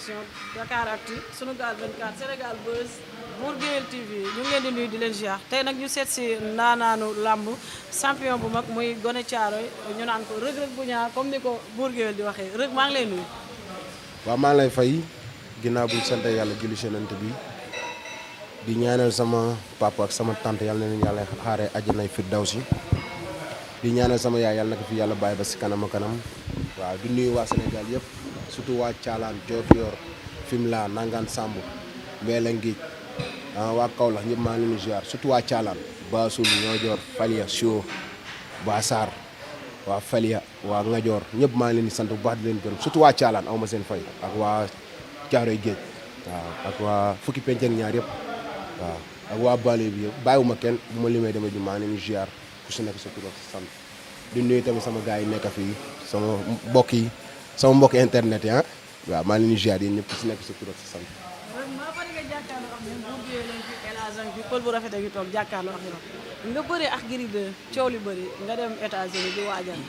production Dakaractu Sunugal 24 Sénégal Buzz Bour Gueweul TV ñu ngi leen di nuyu di leen ziar tey nag ñu seet si ndaanaanu làmb champion bu mag muy Gone Thiaroye ñu naan ko Reug Reug bu ñaar comme ni ko Bour Gueweul di waxee Reug maa ngi lay nuyu. waaw maa ngi lay fay ginnaaw bu sant yàlla julli Yonent bi di ñaanal sama papa ak sama tante yàlla na leen yàlla xaaree àjjanay firdawsi di ñaanal sama yaay yàlla na ko fi yàlla bàyyi ba si kanam a kanam waaw di nuyu waa Sénégal yëpp surtout waa Thialane Diofior Fimela Nangaan Samb Mbella Ngij waa Kaolack ñëpp maa ngi leen di ziar surtout waa Thialane Bassoul Niodior Falia Sio Bassar waa Falia waa Ngajoor ñëpp maa ngi leen di sant bu baax di leen gërëm surtout waa Thialane aw ma seen fay ak waa Thiaroye Géej waaw ak waa fukki penc ak ñaar yëpp waaw ak waa Bale bi yëpp bàyyiwuma kenn bu ma limee dama ju maa ngi leen di ziar ku si nekk sa tur ak sa sant di nuyu tamit sama gars yi nekk fii sama mbokk internet yi waaw maa ngi leen di ziar yéen ñëpp ku si nekk sa tur ak sa sant. maa bari nga jàkkaarloo ak ñun Bour Gueweul lañ fi El Hadj ak fi pël bu rafet gi toog jàkkaarloo ak yow nga bëree ak Gris 2 coow li bëri nga dem États-Unis di waajal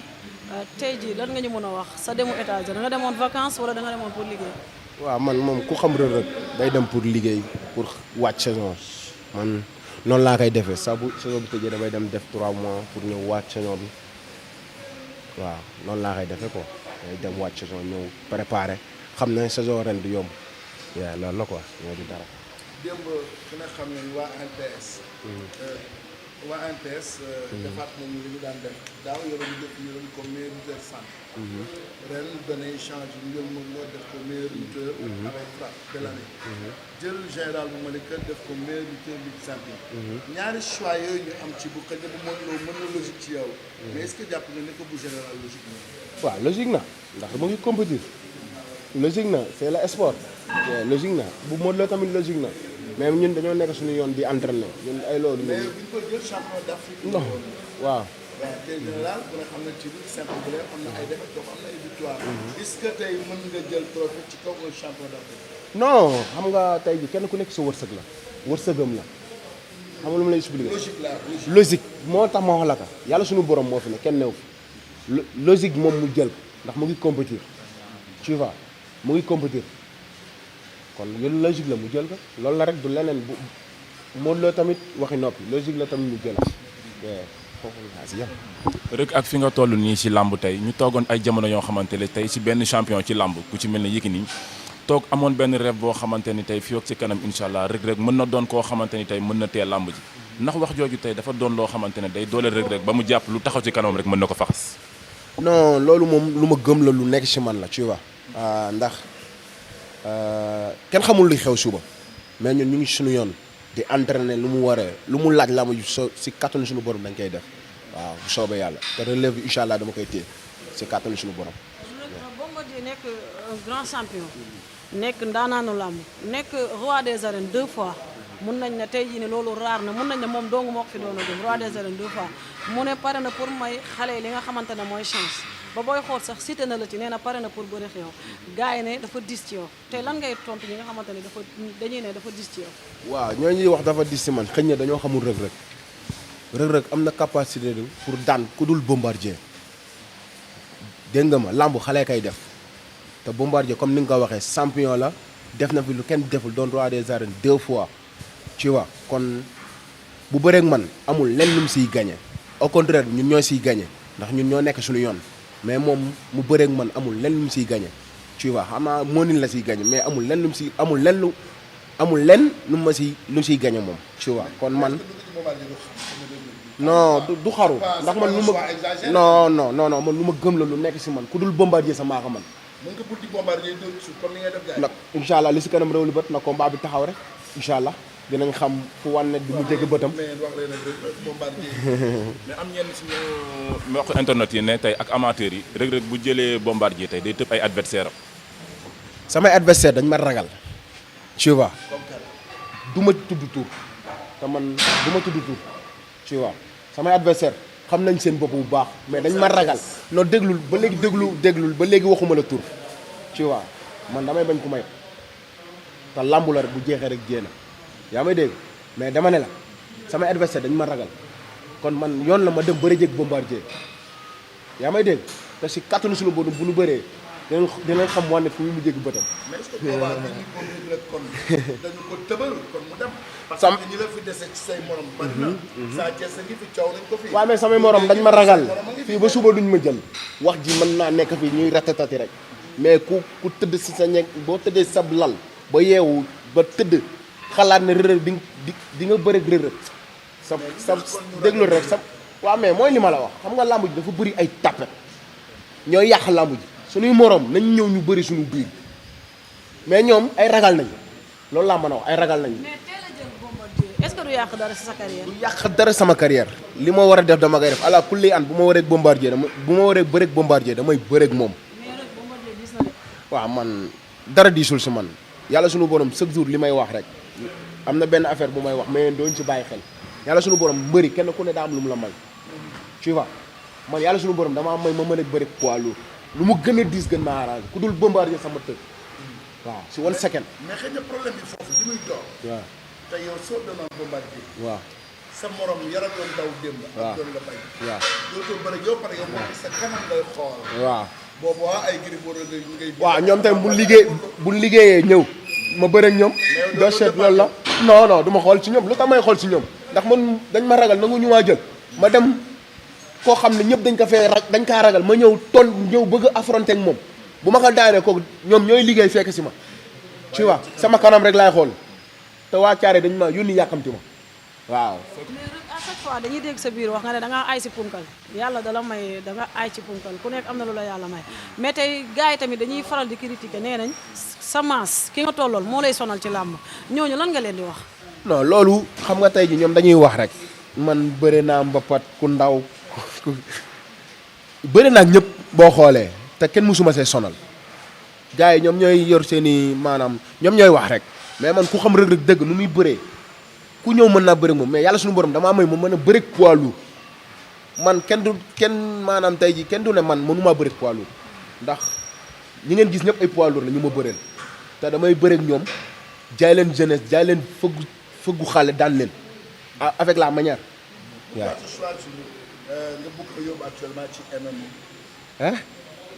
tey jii lan nga ñu mën a wax sa demu États-Unis nga demoon vacances wala da nga demoon pour liggéey. waaw man moom ku xam Reug Reug day dem pour liggéey pour wàcc saison man noonu laa koy defee saa bu saison bi tëjee damay dem def 3 mois pour ñëw wàcc saison bi waaw noonu laa koy defee quoi day dem wàcc saison ñëw préparé xam ne saison ren du yomb waaw loolu la quoi ñoo di dara. démb fi nga xam ne waa NTS. waa NTS. defaat nañu li ñu daan def daaw yoroon def yoroon ko meilleur lutteur centre. ren danay changé njël moom moo def ko meilleur lutteur. avec frappe de l'année. jël général bu Malika def ko meilleur lutteur lutte simple. ñaari choix yooyu ñu am ci bu xëy na bu mën na logique ci yow. mais est-ce que jàpp nga ne ko bu général logique na. waaw logique na ndax mu ngi compétir logique na c'est le sport logique na bu Modou Lo tamit logique na mais ñun dañoo nekk suñu yoon di entraîner ñun ay loolu. mais bu ñu ko jël champion d'Afrique. non waaw. waaw tey général bu nga xam ne ci lutte simple bi la am na ay défaites donc am na ay victoire. est-ce que tey mën nga jël trophée ci kaw un champion d'Afrique. non xam nga tey ji kenn ku nekk sa wërsëg la wërsëgam la xam nga lu ma lay expliquer. logique la logique moo tax ma wax la ka yàlla suñu borom moo fi ne kenn new fi logique moom mu jël ndax mu ngi compétir tu vois mu ngi compétir kon yooyu logique la mu jël ko loolu la rek du leneen bu Modou Lo tamit waxi noppi logique la tamit mu jël foofu laa si yem. Reug ak fi nga toll nii si làmb tey ñu toogoon ay jamono yoo xamante ne tey si benn champion ci làmb ku ci mel ne Yékini toog amoon benn rêve boo xamante ni tey fii ak ci kanam incha allah Reug Reug mën na doon koo xamante ni tey mën na tee làmb ji ndax wax jooju tey dafa doon loo xamante ne day doole Reug Reug ba mu jàpp lu taxaw ci kanam rek mën na ko faxas. non loolu moom lu ma gëm la lu nekk ci man la tu vois ndax kenn xamul luy xew suba mais ñun ñu ngi suñu yoon di entraîner lu mu waree lu mu laaj làmb ji si kattanu suñu borom dañ koy def waaw bu soobee yàlla te relève bi incha allah dama koy téye si kattanu suñu borom. Bombardier nekk un grand champion nekk ndaanaanu làmb nekk roi des arènes 2 fois mun nañ ne tey jii ne loolu raar na mun nañ ne moom dong moo ko fi doon a jëm roi des arènes 2 fois mu ne pare na pour may xale yi li nga xamante ne mooy chance ba booy xool sax cité na la ci nee na pare na pour bëri ak yow gars yi ne dafa dis ci yow tey lan ngay tontu ñi nga xamante ne dañuy ne dafa dis ci yow. waaw ñooñuy wax dafa dis ci man xëy na dañoo xamul Reug Reug Reug Reug am na capacité de pour daan ku dul Bombardier dégg nga ma làmb xale kay def te Bombardier comme ni nga ko waxee champion la def na fi lu kenn deful doon roi des arènes 2 fois tu vois kon bu bëreeg man amul lenn lu mu siy gagné au contraire ñun ñoo siy gagné ndax ñun ñoo nekk suñu yoon mais moom mu bëreeg man amul lenn lu mu siy gagné tu vois xam naa moo nin la siy gagné mais amul lenn lu mu si amul lenn lu ma si lu siy gagné moom tu vois kon man non du xaru ndax man lu ma non man lu ma gëm la lu nekk si man ku dul Bombardier sa maa ko man mën nga buddi Bombardier dóor ci suuf comme ni ngay def gars nag incha allah li si kanam réew li bët na combat bi taxaw rek incha allah dinañ xam fu wànne bi mu jéggi bëtam. mais wax leen rek Bombardier. mais am ñenn suñu mbokk internet yi ne tey ak amateurs yi Reug Reug bu jëlee Bombardier tey day tëb ay adversaire am. samay adversaire dañ ma ragal tu vois du ma tudd tur te man du ma tudd tur tu vois samay adversaire xam nañ seen bopp bu baax mais dañ ma ragal non déglul ba léegi déglul ba léegi waxuma la tur tu vois man damay bañ ku may te lambu la rek bu jeexee rek jéena yaa may dégg mais dama ne la samay adversaire dañ ma ragal kon man yoon la ma dem bëri jëg Bombardier yaa may dégg te si kattanu suñu borom bu ñu bëree dinañ xam wane fu mu jéggi bëtam. mais est-ce que boobaa dañuy ko rek kon dañu ko tëbal kon mu dem. parce Sam- que ñi la fi dese ci say morom bari na. Sa Thiès a ngi fi coow nañ ko fi. waaw mais samay morom dañ ma ragal fii ba suba duñ ma jël wax ji mën naa nekk fii ñuy ratatati rek mais ku tëdd si sa ñeg boo tëddee sab lal ba yeewu ba tëdd xalaat ne rërëg di nga bëreeg rërëg sa déglu rek sa waaw mais mooy li ma la wax xam nga làmb ji dafa bëri ay tapet ñooy yàq làmb ji suñuy morom nañ ñëw ñu bëri suñu biir mais ñoom ay ragal nañ loolu laa mën a wax ay ragal nañ mais teel a jël Bombardier est-ce que du yàq dara si sa carrière. du yàq dara sama carrière li ma war a def dama koy def ala kulli an bu ma wareeg Bombardier bu ma wareeg bëreeg Bombardier damay bëreeg moom mais nag Bombardier gis na de. waaw man dara diisul si man yàlla suñu borom chaque jour li may wax rek am na benn affaire bu may wax mais dooñu ci bàyyi xel yàlla suñu borom mbëri kenn ku ne daa am lu mu la may tu vois man yàlla suñu borom damaa may ma mën a bëri poids lourd lu mu gën a diis gën ma arrangé ku dul Bombardier sama tëg waaw si 1 second mais xëy na problème bi foofu li muy doon. waaw te yow soo doonoon Bombardier. waaw sa morom yara doon daw démb. waaw ak doon la bay. waaw dootoo bëri yow pare yow moom sa kanam ngay xool. waaw boobu ay Gris Bordeaux ngay. waaw ñoom tamit bu liggéeyee ñëw ma bëreeg ñoom doo seet loolu la non non du ma xool ci ñoom lu tax may xool ci ñoom ndax man dañ ma ragal nangu ñu maa jël ma dem koo xam ne ñëpp dañ ko fee dañ kaa ragal ma ñëw ñëw bëgg a affronter ak moom bu ma ko daanee kooku ñoom ñooy liggéey fekk si ma tu vois sama kanam rek laay xool te waa Thiaré dañ ma yónni yàkkamti ma waaw mais rek à chaque fois dañuy dégg sa biir wax nga ne da ngaa aay si punkal yàlla dala may da nga aay ci punkal ku nekk am na lu la yàlla may mais tey gars yi tamit dañuy faral di critiquer nee nañ sa maas ki nga tollool moo lay sonal ci làmb ñooñu lan nga leen di wax. non loolu xam nga tey ji ñoom dañuy wax rek man bëri naa mbapat ku ndaw bëri naa ñëpp boo xoolee te kenn mësuma see sonal gars yi ñoom ñooy yor seen i maanaam ñoom ñooy wax rek mais man ku xam Reug Reug dëgg nu muy bëree ku ñëw mën naa bëri moom mais yàlla suñu borom damaa may ma mën a bëri poids lourd man kenn maanaam tey ji kenn du ne man mënumaa bëri poids lourd ndax ñi ngeen gis ñëpp ay poids lourd la ñu ma bëreel te damay bëri ak ñoom jaay leen jeunesse jaay leen fëggu xale daan leen avec la manière waaw. nga bëgg ko yóbbu actuellement ci MMA. ah.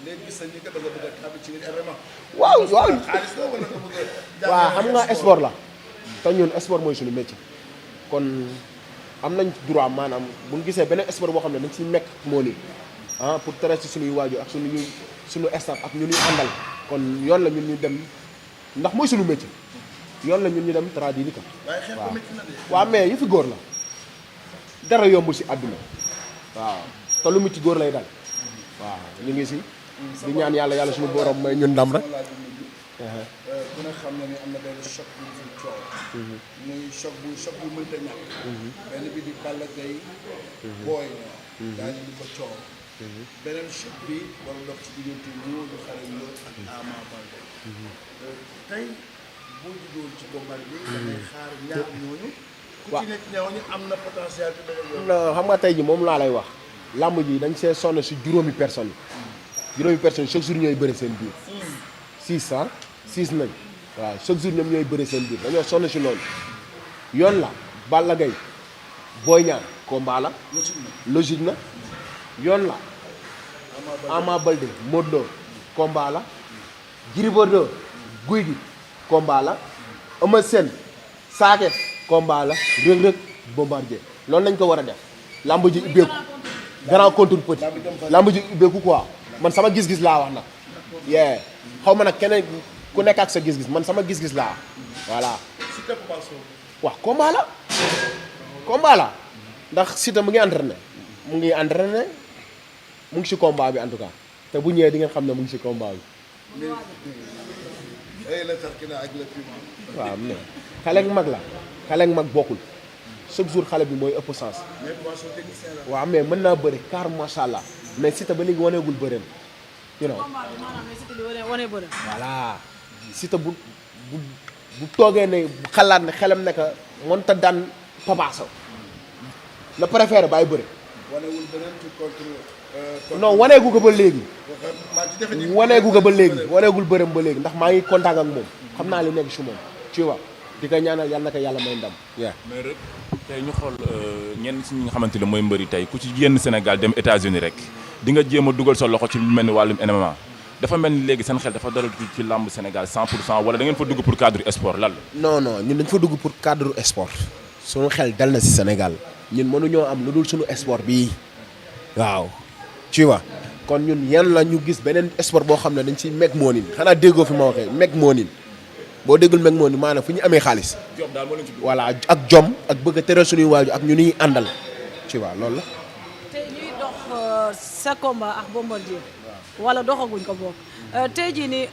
léegi gis nañu que da nga bëgg a tàbbi ci MMA. waaw waaw xaalis la wala nga bëgg a. waaw xam nga sport la te ñun sport mooy suñu métier kon am nañ droit maanaam bu ñu gisee beneen sport boo xam ne dañ ciy nekk moo nii pour tere ci suñuy waajur ak suñu staff ak ñu ñuy àndal kon yoon la ñun ñu dem ndax mooy suñu métier yoon la ñun ñu dem traduire ko. waaye xeex ko métti na de. waaw mais yu fi góor la dara yombul si àdduna waaw te lu mu ci góor lay dal waaw ñu ngi si di ñaan yàlla suñu borom may ñun ndam rek. ku ne xam na ni am na benn choc bu ñu fi coow. muy choc bu mënta ñàkk. benn bi di Balla Gaye. Boy Niang. daañu di ko coow. beneen choc bi war a dox ci diggante Modou Xarañ Lo ak Ama Baldé. tey boo juddoo ci Bombardier da ngay xaar ñaar ñooñu. ku ci nekk ñooñu am na potentiel te non xam nga tey ji moom laa lay wax làmb ji dañ see sonn si juróomi personne chaque jour ñooy bëri seen biir 6 nañ waaw chaque jour ñoom ñooy bëri seen biir dañoo sonn si loolu yoon la Balla Gaye Boy Niang combat la logique na yoon la Ama Baldé Modou Lô combat la Gris Bordeaux Gouye Gui combat la Eumeu Sène Sa Thiès combat la Reug Reug Bombardier loolu lañ ko war a def lamb ji ubbeeku grand contre petit lamb ji ubbeeku quoi man sama gis-gis laa wax nag yee xaw ma nag keneen ku nekk ak sa gis-gis man sama gis-gis laa voilà waaw combat la ndax Siteu mu ngi entraîné mu ngi ci combat bi en tout cas te bu ñëwee di ngeen xam ne mu ngi ci combat bi waaw mais xale ak mag la xale ak mag bokkul chaque jour xale bi mooy ëpp sens waaw mais mën naa bëri car macha allah mais Siteu ba léegi waneegul bëreem you know voilà Siteu bu toogee ne xalaat ne xelam ne que mënta daan Papa Sow la préféré bàyyi bëri non waneegu ko ba léegi waneegul bërëm ba léegi ndax maa ngi contact ak moom xam naa li nekk si moom tu vois di ko ñaanal yàlla na ko yàlla may ndam mais rek tey ñu xool ñenn si ñi nga xamante ne mooy mbëri tey ku ci génn Sénégal dem États-Unis rek di nga jéem a dugal sa loxo ci lu mel ni wàllum MMA dafa mel ni léegi seen xel dafa dalal ci làmb Sénégal 100% wala da ngeen fa dugg pour cadre sport lan la. non ñun dañ fa dugg pour cadre sport suñu xel dal na si Sénégal ñun mënuñoo am lu dul suñu sport bii waaw tu vois kon ñun yan la ñu gis beneen sport boo xam ne dañ ciy meg moonin xanaa déggoo fi ma waxee meg moonin boo déggul meg moonin maanaam fu ñu amee xaalis. jom daal moo leen ci dugg. voilà ak jom ak bëgg a teral suñuy waaju ak ñu ñuy àndal tu vois loolu la. te ñuy dox sa combat ak Bombardier wala doxaguñ ko bokk tey jii ni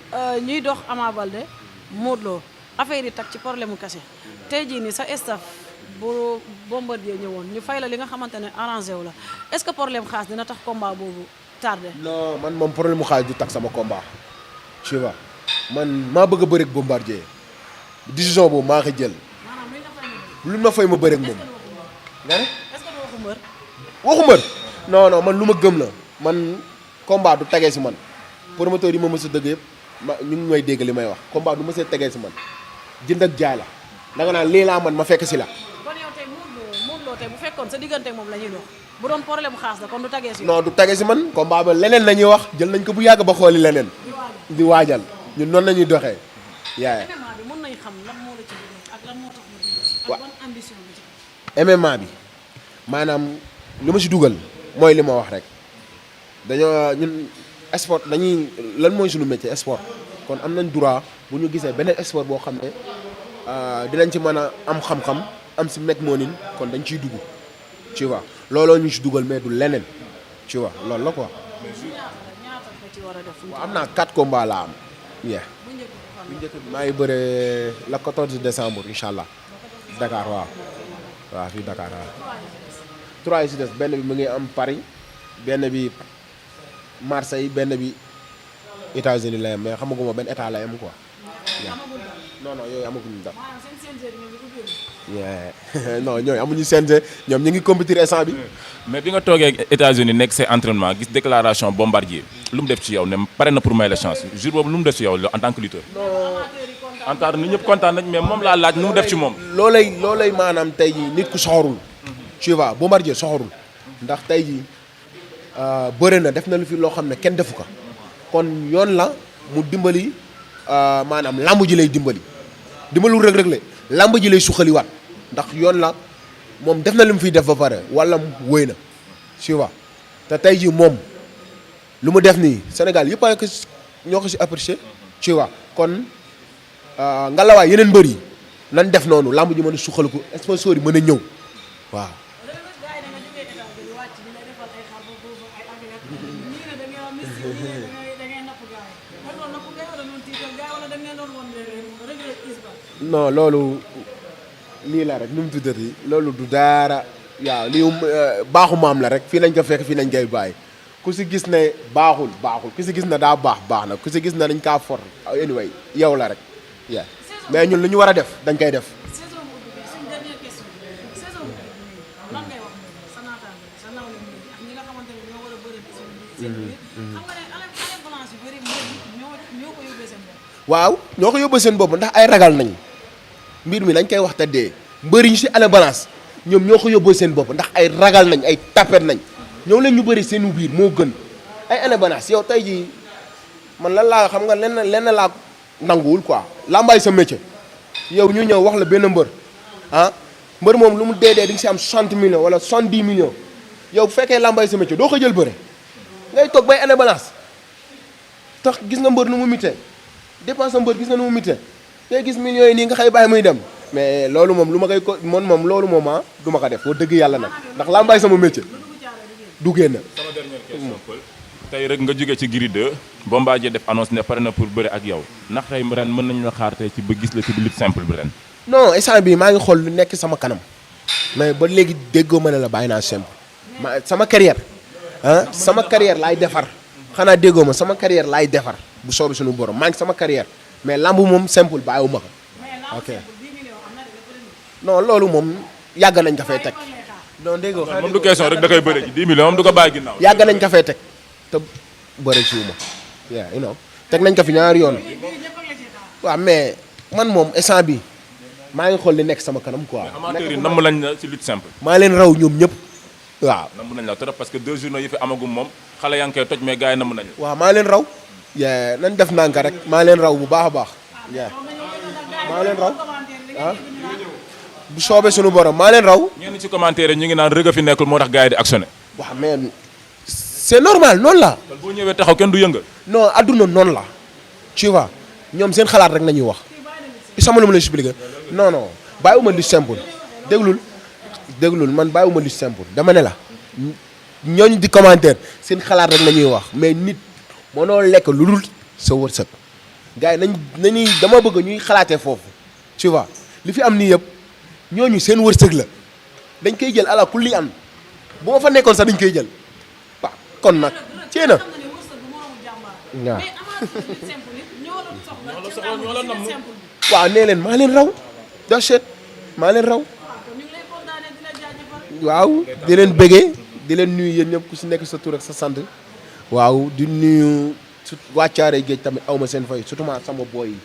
ñuy dox Ama Baldé Modou Lo affaire yi tag ci problème mu kese tey jii ni sa staff bu Bombardier ñëwoon ñu fay la li nga xamante ne arrangé wu la est-ce que problème xaas dina tax combat boobu tardé. non man moom problème mu xaalis du tax sama combat tu vois man maa bëgg a bëri ak Bombardier décision boobu maa ko jël maanaam lu ma fay ma bëri ak moom. nga ne est-ce que du waxu mbër. waxu mbër non man lu ma gëm la man combat du tegee si man promoteur yi ma mës a dëgg yëpp ñu ngi may dégg li may wax combat du mës a tegee si man jënd ak jaay la da nga naan lii laa man ma fekk si la. kon yow tey Modou Lo tey bu fekkoon sa diggante ak moom la ñuy dox bu doon problème xaas la kon du tagee si. non du tegee si man combat ba leneen la ñuy wax jël nañ ko bu yàgg ba xooli leneen. di waajal ñun noonu la ñuy doxee. yaay MMA bi mën nañ xam lan moo la ci dugal ak lan moo tax nga dugal ak ban ambition bi ci. MMA bi maanaam li ma si dugal mooy li ma wax rek dañoo ñun sport dañuy lan mooy suñu métier sport kon am nañ droit bu ñu gisee beneen sport boo xam ne dinañ ci mën a am xam-xam am si meg moonin kon dañ ciy dugg tu vois looloo ñu si dugal mais du leneen tu vois loolu la quoi. ñaata nga ci war a def. waaw am naa 4 combats laa am. yeah. bu njëkk bi maa ngi bëre le 14 décembre incha allah Dakar waaw fii Dakar waaw. 3 yi si des benn bi mu ngi am Paris benn bi Marseille benn bi États-Unis la yem mais xamaguma benn état la yem quoi. non yooyu amaguñu dara. non ñooyu amuñu CNG ñoom ñu ngi compétir instant bi. mais bi nga toogee États-Unis nekk say entraînement gis déclaration Bombardier lu mu def ci yow ne pare na pour may la chance jour boobu lu mu def ci yow en tant que lutteur. en tant que nit ñëpp kontaan nañ mais moom laa laaj nu mu def ci moom. loolay maanaam tey jii nit ku soxorul. tu vois Bombardier soxorul ndax tey jii bëre na def na lu fi loo xam ne kenn defu ko kon yoon la mu dimbali maanaam lamb ji lay dimbalul Reug Reug le lamb ji lay suqaliwaat ndax yoon la moom def na lu mu fiy def ba pare wala wéy na tu vois te tey jii moom lu mu def nii Sénégal yëpp ko ñoo ko si apprécié tu vois kon ngalawaay yeneen mbër yi nan def noonu lamb ji mën a suqaliku sponsor yi mën a ñëw waaw. non loolu lii la rek nu mu tuddati loolu du daara waaw lii baaxu maam la rek fii lañ ko fekk fii lañ koy bàyyi ku si gis ne baaxul ku si gis ne daa baax na ku si gis ne dañ kaa for anyway yow la rek yaa mais ñun lu ñu war a def dañ koy def. waaw ñoo ko yóbbee seen bopp ndax ay ragal nañ mbir mi dañ koy wax te dee mbëri ñu si année balance ñoom ñoo ko yóbbee seen bopp ndax ay ragal nañ ay tapet nañ ñëw leen ñu bëri seenu biir moo gën ay année balance yow tey jii man lan laa xam nga lenn laa nanguwul quoi lambaay sa métier yow ñu ñëw wax la benn mbër mbër moom lu mu dee di nga si am 60 millions wala 70 millions yow bu fekkee lambaay sa métier doo ko jël bëre ngay toog bay année balance tax gis nga mbër nu mu mitee dépense sa mbër gis nga nu mu mitee ngay gis millions yi nii nga xëy bàyyi muy dem mais loolu moom lu ma koy moom loolu moom du ma ko def wax dëgg yàlla nag ndax lambaay sama métier du génn. sama dernière question Paul tey rek nga jógee ci Gris 2 Bombardier def annonce ne pare na pour bëre ak yow ndax tey ren mën nañu la xaar tey ci ba gis la ci lutte simple bi ren. non instant bii maa ngi xool lu nekk sama kanam mais ba léegi déggoo ma ne la bàyyi naa simple sama carrière sama carrière laay defar xanaa déggoo ma sama carrière laay defar bu soobee suñu borom maa ngi sama carrière mais lamb moom simple bàyyiwu ma ko ok non loolu moom yàgg nañ ko fay teg. non déggoo moom du question rek da koy bëre ci 10 millions moom du ko bàyyi ginnaaw. yàgg nañ ko fay teg te bëre ci wu ma teg nañ ko fi ñaari yoon waaw mais man moom instant bi maa ngi xool li nekk sama kanam quoi. amateurs yi namm lañ la ci lutte simple. maa leen raw ñoom ñëpp waaw. namm nañ la trop parce que 2 journées yi fi amagum moom xale yaa ngi koy toj mais gars yi namm nañ la. waaw maa leen raw nañ def nanka rek maa leen raw bu baax a baax. maa leen raw ah bu soobee sunu borom maa leen raw. ñenn ci commentaire ñu ngi naan Reug a fi nekkul moo tax gars yi di actionné. waaw mais c'est normal noonu la. kon boo ñëwee taxaw kenn du yëngal. non adduna noonu la. tu vois ñoom seen xalaat rek la ñuy wax. sama lu ma la expliqué non non bàyyiwuma lu simple déglul man bàyyiwuma lu simple dama ne la ñooñu di commentaire seen xalaat rek la ñuy wax mais nit mënoo lekk lu dul sa wërsëg gars yi nañuy dama bëgg ñuy xalaatee foofu tu vois li fi am nii yëpp ñooñu seen wërsëg la dañ koy jël ala kulli am bu ma fa nekkoon sax dañ koy jël waaw kon nag cee na waaw nee leen maa leen raw dachet maa leen raw waaw di leen bëggee di leen nuyu yéen ñëpp ku si nekk sa tur ak sa sant waaw di nuyu waa Caaroy Géej tamit aw ma seen fay surtout sama boy yi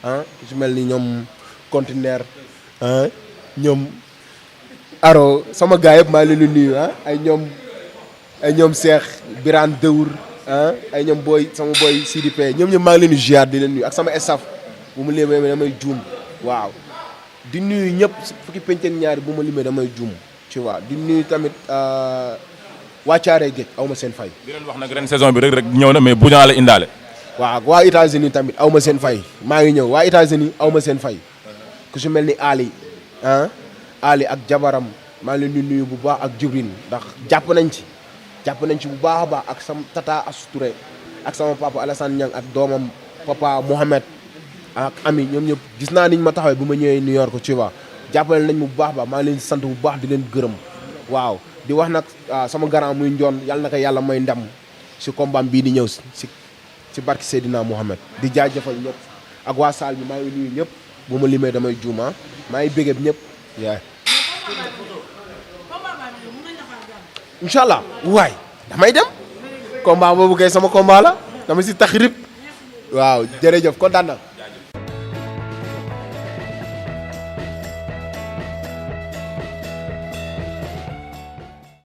ah su mel ni ñoom conteneur ah ñoom aro sama gars yëpp maa leen di nuyu ah ay ñoom Cheikh Birane Dëwur ah ay ñoom booy sama boy Sidi P ñoom ñëpp maa ngi leen di ziar di leen nuyu ak sama staff bu ma limee damay juum waaw di nuyu ñëpp fukki penc ak ñaari bu ma limee damay juum tu vois di nuyu tamit waa Caaroy Géej aw ma seen fay. di leen wax nag ren saison bi rek ñëw na mais bu ñaa la indaale. waaw waa États-Unis tamit aw ma seen fay maa ngi ñëw waa États-Unis aw ma seen fay ku su mel ni Ali ah Ali ak jabaram maa ngi leen di nuyu bu baax ak Jibril ndax jàpp nañ ci bu baax a baax ak sama tata Assou Touré ak sama papa Alassane Niang ak doomam papa Mohamed ak Ami ñoom ñëpp gis naa niñ ma taxawee bu ma ñëwee New York tu vois jàppale nañ ma bu baax maa ngi leen di sant bu baax di leen gërëm waaw di wax nag sama grand muy njoon yàlla na ko yàlla may ndam si combat bii di ñëw si barki Seydina Mohamed di jaajëfal ñëpp ak waa salle bi maa ngi nuyu ñëpp bu ma limee damay juuma maa ngi bégee ñëpp yaay incha allah waay damay dem combat boobu kay sama combat la dama si tax rib waaw jërëjëf kontaan na